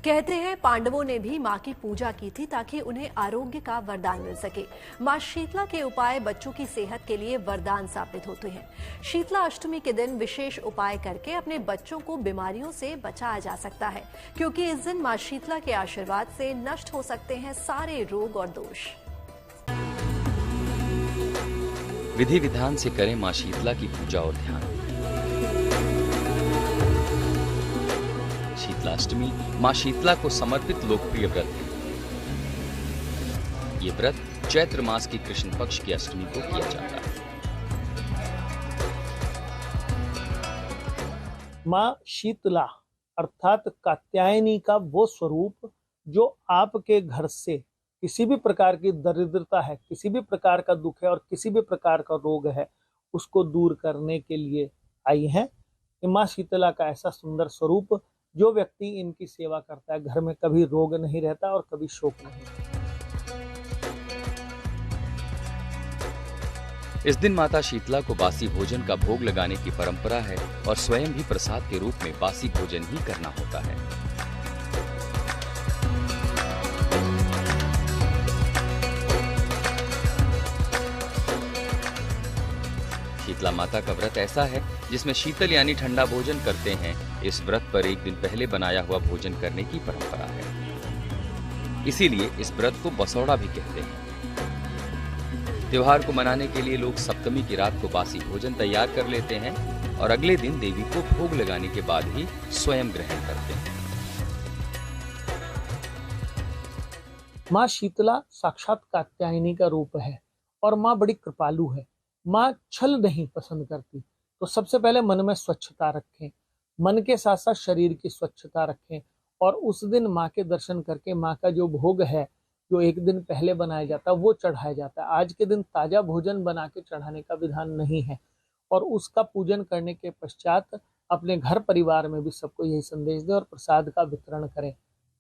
कहते हैं पांडवों ने भी मां की पूजा की थी ताकि उन्हें आरोग्य का वरदान मिल सके। मां शीतला के उपाय बच्चों की सेहत के लिए वरदान साबित होते हैं। शीतला अष्टमी के दिन विशेष उपाय करके अपने बच्चों को बीमारियों से बचाया जा सकता है, क्योंकि इस दिन मां शीतला के आशीर्वाद से नष्ट हो सकते हैं सारे रोग और दोष। विधि विधान से करें मां शीतला की पूजा और ध्यान। शीतलाष्टमी मां शीतला को समर्पित लोकप्रिय व्रत है। ये व्रत चैत्र मास की कृष्ण पक्ष की अष्टमी को किया जाता है। मां शीतला अर्थात कात्यायनी का वो स्वरूप जो आपके घर से किसी भी प्रकार की दरिद्रता है, किसी भी प्रकार का दुख है और किसी भी प्रकार का रोग है, उसको दूर करने के लिए आई है। मां शीतला का ऐसा सुंदर स्वरूप, जो व्यक्ति इनकी सेवा करता है, घर में कभी रोग नहीं रहता और कभी शोक नहीं। इस दिन माता शीतला को बासी भोजन का भोग लगाने की परंपरा है और स्वयं भी प्रसाद के रूप में बासी भोजन ही करना होता है। शीतला माता का व्रत ऐसा है जिसमें शीतल यानी ठंडा भोजन करते हैं। इस व्रत पर एक दिन पहले बनाया हुआ भोजन करने की परंपरा है, इसीलिए इस व्रत को बसौड़ा भी कहते हैं। त्योहार को मनाने के लिए लोग सप्तमी की रात को बासी भोजन तैयार कर लेते हैं और अगले दिन देवी को भोग लगाने के बाद ही स्वयं ग्रहण करते हैं। मां शीतला साक्षात कात्यायनी का रूप है और मां बड़ी कृपालु है। मां छल नहीं पसंद करती, तो सबसे पहले मन में स्वच्छता रखें, मन के साथ साथ शरीर की स्वच्छता रखें और उस दिन मां के दर्शन करके मां का जो भोग है, जो एक दिन पहले बनाया जाता है, वो चढ़ाया जाता है। आज के दिन ताजा भोजन बना के चढ़ाने का विधान नहीं है और उसका पूजन करने के पश्चात अपने घर परिवार में भी सबको यही संदेश दें और प्रसाद का वितरण करें।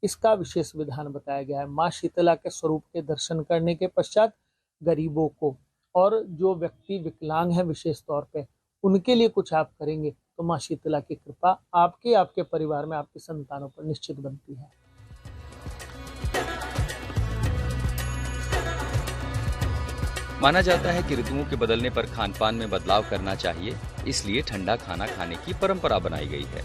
इसका विशेष विधान बताया गया है। मां शीतला के स्वरूप के दर्शन करने के पश्चात गरीबों को और जो व्यक्ति विकलांग है विशेष तौर पे, उनके लिए कुछ आप करेंगे तो मां शीतला की कृपा आपके परिवार में, आपकी संतानों पर निश्चित बनती है। माना जाता है कि ऋतुओं के बदलने पर खान पान में बदलाव करना चाहिए, इसलिए ठंडा खाना खाने की परंपरा बनाई गई है।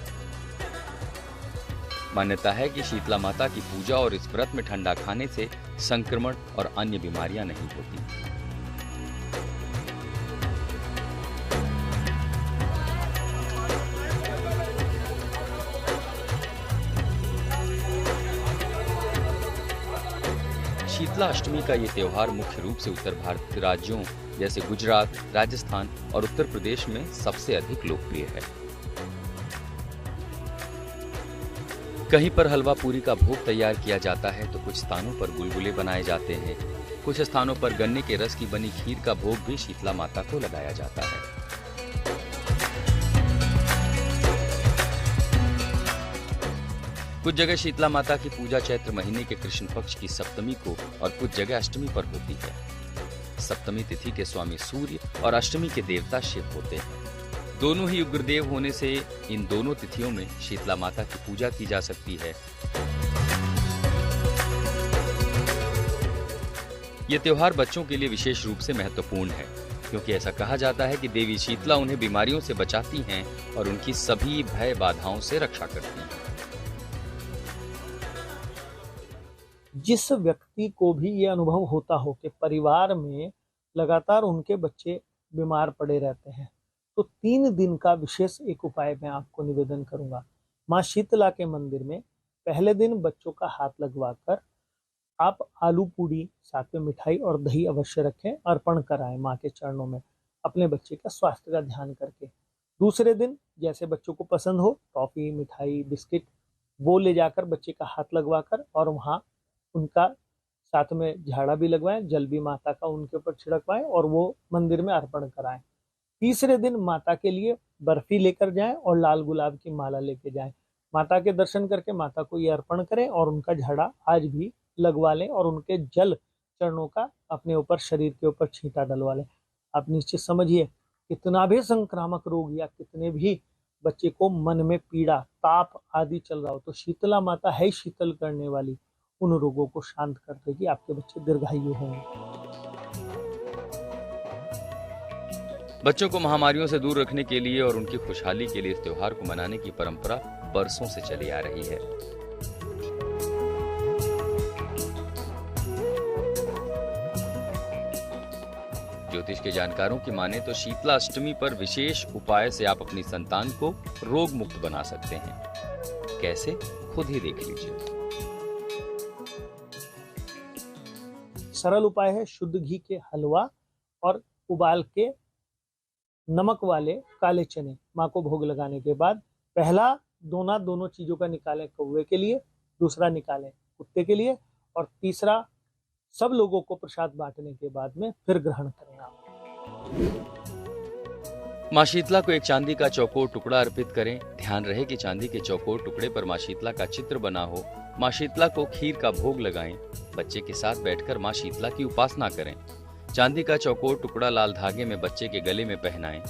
मान्यता है कि शीतला माता की पूजा और इस व्रत में ठंडा खाने से संक्रमण और अन्य बीमारियां नहीं होती। शीतला अष्टमी का ये त्योहार मुख्य रूप से उत्तर भारतीय राज्यों जैसे गुजरात, राजस्थान और उत्तर प्रदेश में सबसे अधिक लोकप्रिय है। कहीं पर हलवा पूरी का भोग तैयार किया जाता है तो कुछ स्थानों पर गुलगुले बनाए जाते हैं। कुछ स्थानों पर गन्ने के रस की बनी खीर का भोग भी शीतला माता को लगाया जाता है। कुछ जगह शीतला माता की पूजा चैत्र महीने के कृष्ण पक्ष की सप्तमी को और कुछ जगह अष्टमी पर होती है। सप्तमी तिथि के स्वामी सूर्य और अष्टमी के देवता शिव होते हैं। दोनों ही उग्रदेव होने से इन दोनों तिथियों में शीतला माता की पूजा की जा सकती है। यह त्योहार बच्चों के लिए विशेष रूप से महत्वपूर्ण है, क्योंकि ऐसा कहा जाता है कि देवी शीतला उन्हें बीमारियों से बचाती हैं और उनकी सभी भय बाधाओं से रक्षा करती हैं। जिस व्यक्ति को भी ये अनुभव होता हो कि परिवार में लगातार उनके बच्चे बीमार पड़े रहते हैं, तो 3 दिन का विशेष एक उपाय मैं आपको निवेदन करूंगा। मां शीतला के मंदिर में पहले दिन बच्चों का हाथ लगवाकर आप आलू पूड़ी, साथ में मिठाई और दही अवश्य रखें, अर्पण कराएं मां के चरणों में, अपने बच्चे का स्वास्थ्य का ध्यान करके। दूसरे दिन जैसे बच्चों को पसंद हो, टॉफी, मिठाई, बिस्किट, वो ले जाकर बच्चे का हाथ लगवाकर और वहाँ उनका साथ में झाड़ा भी लगवाएं, जल भी माता का उनके ऊपर छिड़कवाएं और वो मंदिर में अर्पण कराएं। तीसरे दिन माता के लिए बर्फी लेकर जाएं और लाल गुलाब की माला लेके जाएं। माता के दर्शन करके माता को ये अर्पण करें और उनका झाड़ा आज भी लगवा लें और उनके जल चरणों का अपने ऊपर, शरीर के ऊपर छींटा डलवा लें। आप निश्चित समझिए, कितना भी संक्रामक रोग या कितने भी बच्चे को मन में पीड़ा, ताप आदि चल रहा हो तो शीतला माता है शीतल करने वाली, उन रोगों को शांत कर देगी, आपके बच्चे दीर्घायु होंगे। बच्चों को महामारियों से दूर रखने के लिए और उनकी खुशहाली के लिए इस त्योहार को मनाने की परंपरा बरसों से चली आ रही है। ज्योतिष के जानकारों की माने तो शीतला अष्टमी पर विशेष उपाय से आप अपनी संतान को रोग मुक्त बना सकते हैं। कैसे, खुद ही देख लीजिए। सरल उपाय है, शुद्ध घी के हलवा और उबाल के नमक वाले काले चने माँ को भोग लगाने के बाद पहला दोनों चीजों का निकालें कौवे के लिए, दूसरा निकालें कुत्ते के लिए, और तीसरा सब लोगों को प्रसाद बांटने के बाद में फिर ग्रहण करें आप। माँ शीतला को एक चांदी का चौकोर टुकड़ा अर्पित करें। ध्यान रहे कि चांदी के चौकोर टुकड़े पर माँ शीतला का चित्र बना हो। माँ शीतला को खीर का भोग लगाएं। बच्चे के साथ बैठकर माँ शीतला की उपासना करें। चांदी का चौकोर टुकड़ा लाल धागे में बच्चे के गले में पहनाएं।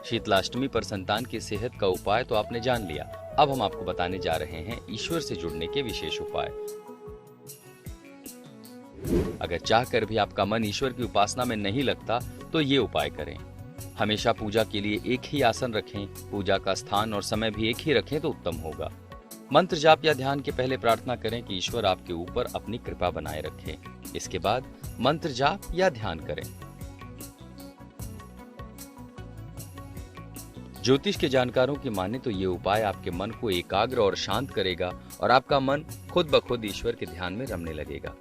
शीतलाष्टमी पर संतान की सेहत का उपाय तो आपने जान लिया। अब हम आपको बताने जा रहे हैं ईश्वर से जुड़ने के विशेष उपाय। अगर चाहकर भी आपका मन ईश्वर की उपासना में नहीं लगता तो ये उपाय करें। हमेशा पूजा के लिए एक ही आसन रखें। पूजा का स्थान और समय भी एक ही रखें तो उत्तम होगा। मंत्र जाप या ध्यान के पहले प्रार्थना करें कि ईश्वर आपके ऊपर अपनी कृपा बनाए रखे। इसके बाद मंत्र जाप या ध्यान करें। ज्योतिष के जानकारों की माने तो ये उपाय आपके मन को एकाग्र और शांत करेगा और आपका मन खुद ब खुद ईश्वर के ध्यान में रमने लगेगा।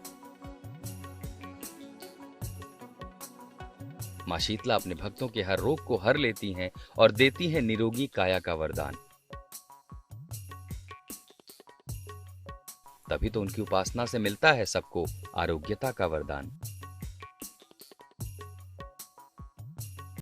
माँ शीतला अपने भक्तों के हर रोग को हर लेती हैं और देती हैं निरोगी काया का वरदान। तभी तो उनकी उपासना से मिलता है सबको आरोग्यता का वरदान।